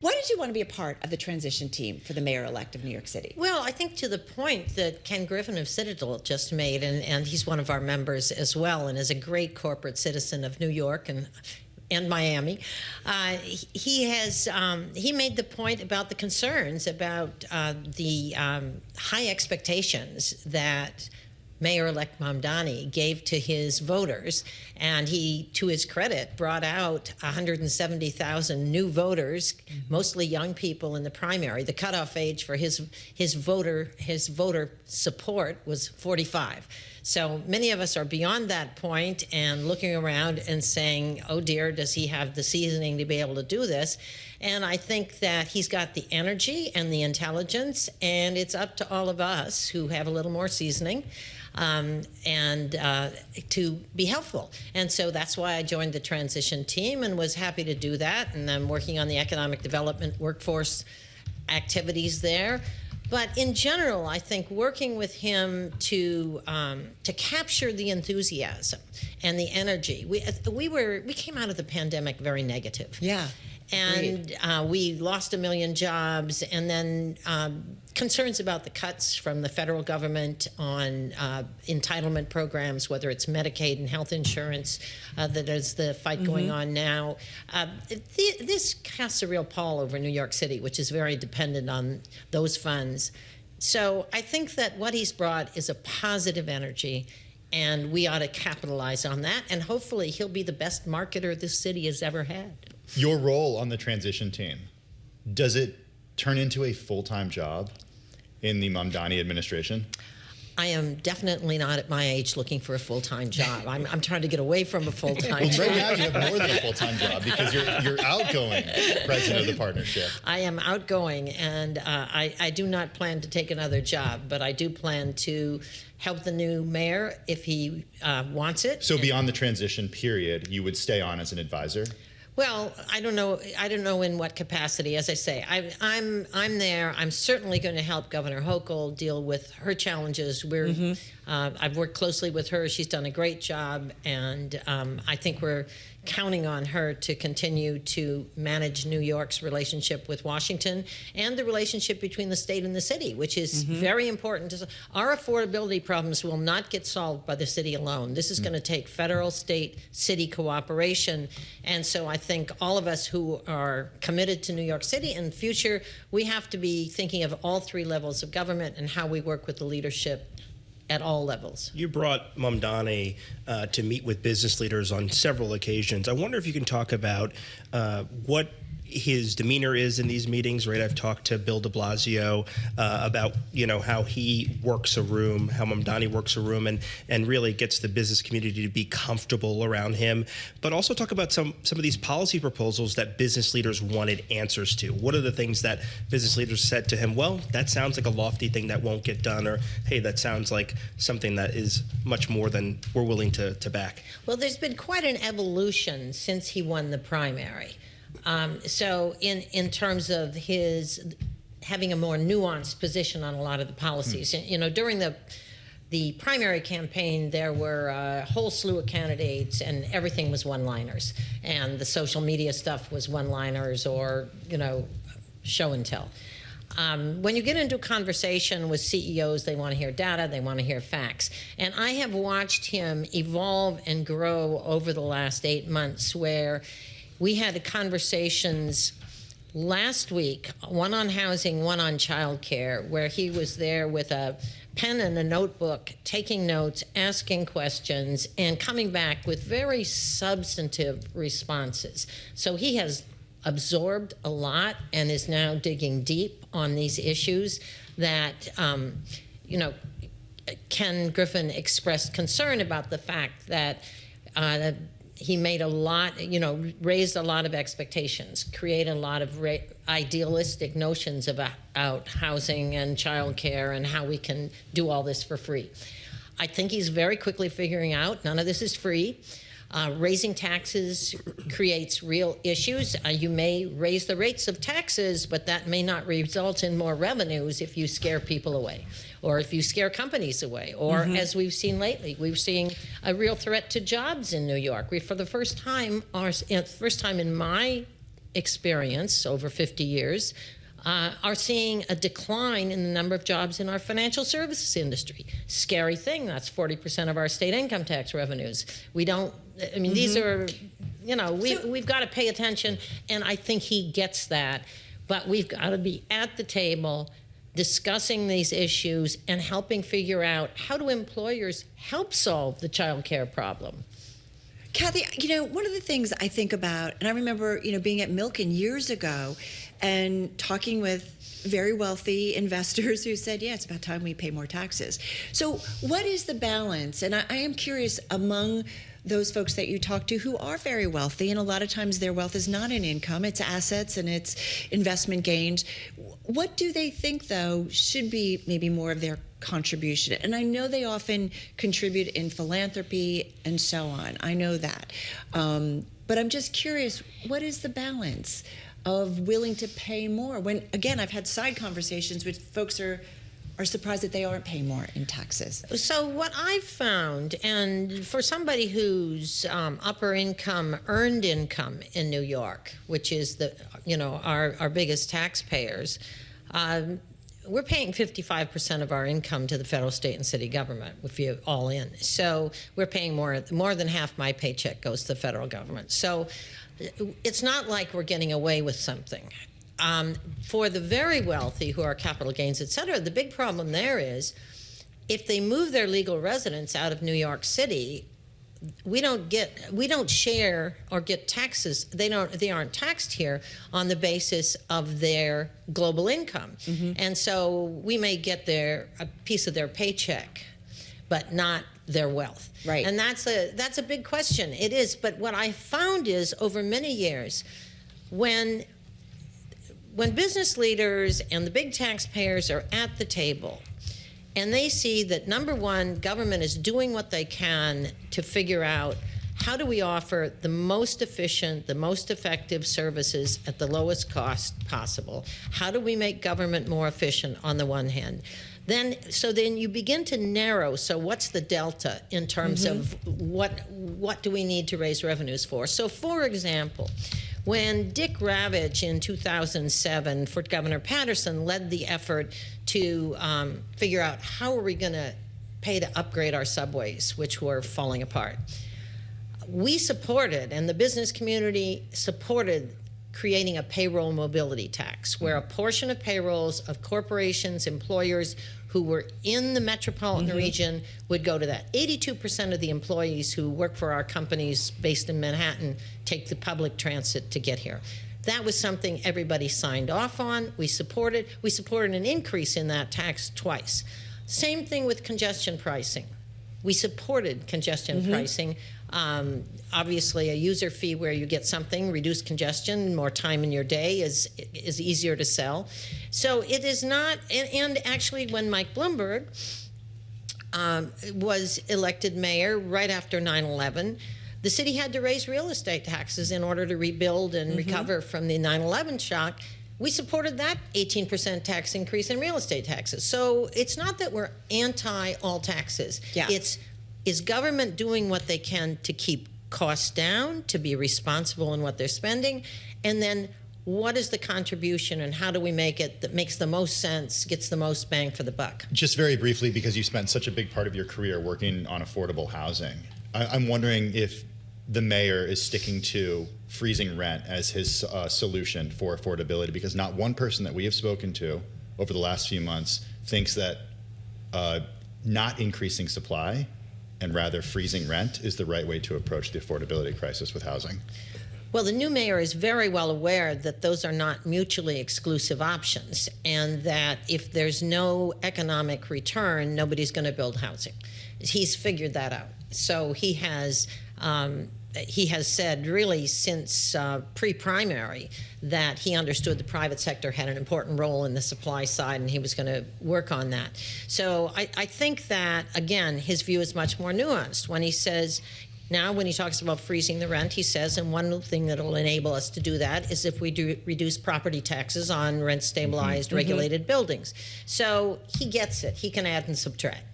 Why did you want to be a part of the transition team for the mayor-elect of New York City? Well, I think to the point that Ken Griffin of Citadel just made, and he's one of our members as well, and is a great corporate citizen of New York and Miami. He made the point about the concerns about the high expectations that Mayor-elect Mamdani gave to his voters, and he, to his credit, brought out 170,000 new voters, mostly young people in the primary. The cutoff age for his voter support was 45. So many of us are beyond that point and looking around and saying, oh dear, does he have the seasoning to be able to do this? And I think that he's got the energy and the intelligence, and it's up to all of us who have a little more seasoning to be helpful. And so that's why I joined the transition team and was happy to do that. And I'm working on the economic development workforce activities there. But in general, I think working with him to capture the enthusiasm and the energy. We came out of the pandemic very negative. Yeah. And we lost 1 million jobs, and then concerns about the cuts from the federal government on entitlement programs, whether it's Medicaid and health insurance, that is the fight going on now. This casts a real pall over New York City, which is very dependent on those funds. So I think that what he's brought is a positive energy, and we ought to capitalize on that, and hopefully he'll be the best marketer this city has ever had. Your role on the transition team, does it turn into a full-time job in the Mamdani administration? I am definitely not at my age looking for a full-time job. I'm trying to get away from a full-time job. Right now you have more than a full-time job because you're outgoing president of the partnership. I am outgoing, and I do not plan to take another job, but I do plan to help the new mayor if he wants it. So beyond the transition period, you would stay on as an advisor? Well, I don't know in what capacity. As I say, I'm there. I'm certainly going to help Governor Hochul deal with her challenges. I've worked closely with her. She's done a great job, and I think we're counting on her to continue to manage New York's relationship with Washington and the relationship between the state and the city, which is very important. Our affordability problems will not get solved by the city alone. This is going to take federal, state, city cooperation. And so I think all of us who are committed to New York City in the future, we have to be thinking of all three levels of government and how we work with the leadership at all levels. You brought Mamdani to meet with business leaders on several occasions. I wonder if you can talk about what his demeanor is in these meetings, right? I've talked to Bill de Blasio about, how he works a room, how Mamdani works a room, and really gets the business community to be comfortable around him. But also talk about some of these policy proposals that business leaders wanted answers to. What are the things that business leaders said to him? Well, that sounds like a lofty thing that won't get done, or hey, that sounds like something that is much more than we're willing to back. Well, there's been quite an evolution since he won the primary. So in terms of his having a more nuanced position on a lot of the policies, during the primary campaign, there were a whole slew of candidates, and everything was one-liners, and the social media stuff was one-liners or show and tell. When you get into a conversation with CEOs, they want to hear data, they want to hear facts. And I have watched him evolve and grow over the last 8 months, where we had conversations last week, one on housing, one on childcare, where he was there with a pen and a notebook, taking notes, asking questions, and coming back with very substantive responses. So he has absorbed a lot and is now digging deep on these issues that, Ken Griffin expressed concern about the fact that he made a lot, raised a lot of expectations, created a lot of idealistic notions about housing and childcare and how we can do all this for free. I think he's very quickly figuring out none of this is free. Raising taxes creates real issues. You may raise the rates of taxes, but that may not result in more revenues if you scare people away, or if you scare companies away, or as we've seen lately, we're seeing a real threat to jobs in New York. We, for the first time in my experience over 50 years, are seeing a decline in the number of jobs in our financial services industry. Scary thing, that's 40% of our state income tax revenues. We don't, I mean, these are, we've got to pay attention, and I think he gets that. But we've got to be at the table discussing these issues and helping figure out how do employers help solve the child care problem. Kathy, one of the things I think about, and I remember, being at Milken years ago and talking with very wealthy investors who said, yeah, it's about time we pay more taxes. So what is the balance? And I am curious, among those folks that you talk to who are very wealthy, and a lot of times their wealth is not in income, it's assets and it's investment gains. What do they think, though, should be maybe more of their contribution? And I know they often contribute in philanthropy and so on. I know that. But I'm just curious, what is the balance of willing to pay more? When, again, I've had side conversations with folks are surprised that they aren't paying more in taxes. So what I've found, and for somebody who's upper income, earned income in New York, which is our biggest taxpayers, we're paying 55% of our income to the federal, state, and city government, if you all in. So we're paying more than half my paycheck goes to the federal government. So it's not like we're getting away with something. For the very wealthy who are capital gains, et cetera, the big problem there is if they move their legal residence out of New York City, we don't share or get taxes. They aren't taxed here on the basis of their global income. And so we may get a piece of their paycheck, but not their wealth. Right. And that's a big question. It is. But what I found is over many years, when business leaders and the big taxpayers are at the table and they see that, number one, government is doing what they can to figure out how do we offer the most efficient, the most effective services at the lowest cost possible? How do we make government more efficient on the one hand? Then you begin to narrow, so what's the delta in terms of what do we need to raise revenues for? So, for example, when Dick Ravitch in 2007 for Governor Patterson led the effort to figure out how are we going to pay to upgrade our subways, which were falling apart, we supported, and the business community supported, creating a payroll mobility tax, where a portion of payrolls of corporations, employers who were in the metropolitan region would go to that. 82% of the employees who work for our companies based in Manhattan take the public transit to get here. That was something everybody signed off on. We supported an increase in that tax twice. Same thing with congestion pricing. We supported congestion pricing. Obviously, a user fee where you get something, reduced congestion, more time in your day is easier to sell. So it is not, and actually when Mike Bloomberg was elected mayor right after 9/11, the city had to raise real estate taxes in order to rebuild and recover from the 9/11 shock. We supported that 18% tax increase in real estate taxes. So it's not that we're anti all taxes. Yeah. Is government doing what they can to keep costs down, to be responsible in what they're spending, and then what is the contribution and how do we make it that makes the most sense, gets the most bang for the buck? Just very briefly, because you spent such a big part of your career working on affordable housing, I'm wondering if the mayor is sticking to freezing rent as his solution for affordability, because not one person that we have spoken to over the last few months thinks that not increasing supply and rather freezing rent is the right way to approach the affordability crisis with housing. Well, the new mayor is very well aware that those are not mutually exclusive options, and that if there's no economic return, nobody's going to build housing. He's figured that out. So he has said really since pre-primary that he understood the private sector had an important role in the supply side and he was going to work on that. So I think that, again, his view is much more nuanced. When he says, now when he talks about freezing the rent, he says, and one thing that will enable us to do that is if we do reduce property taxes on rent-stabilized, regulated buildings. So he gets it. He can add and subtract.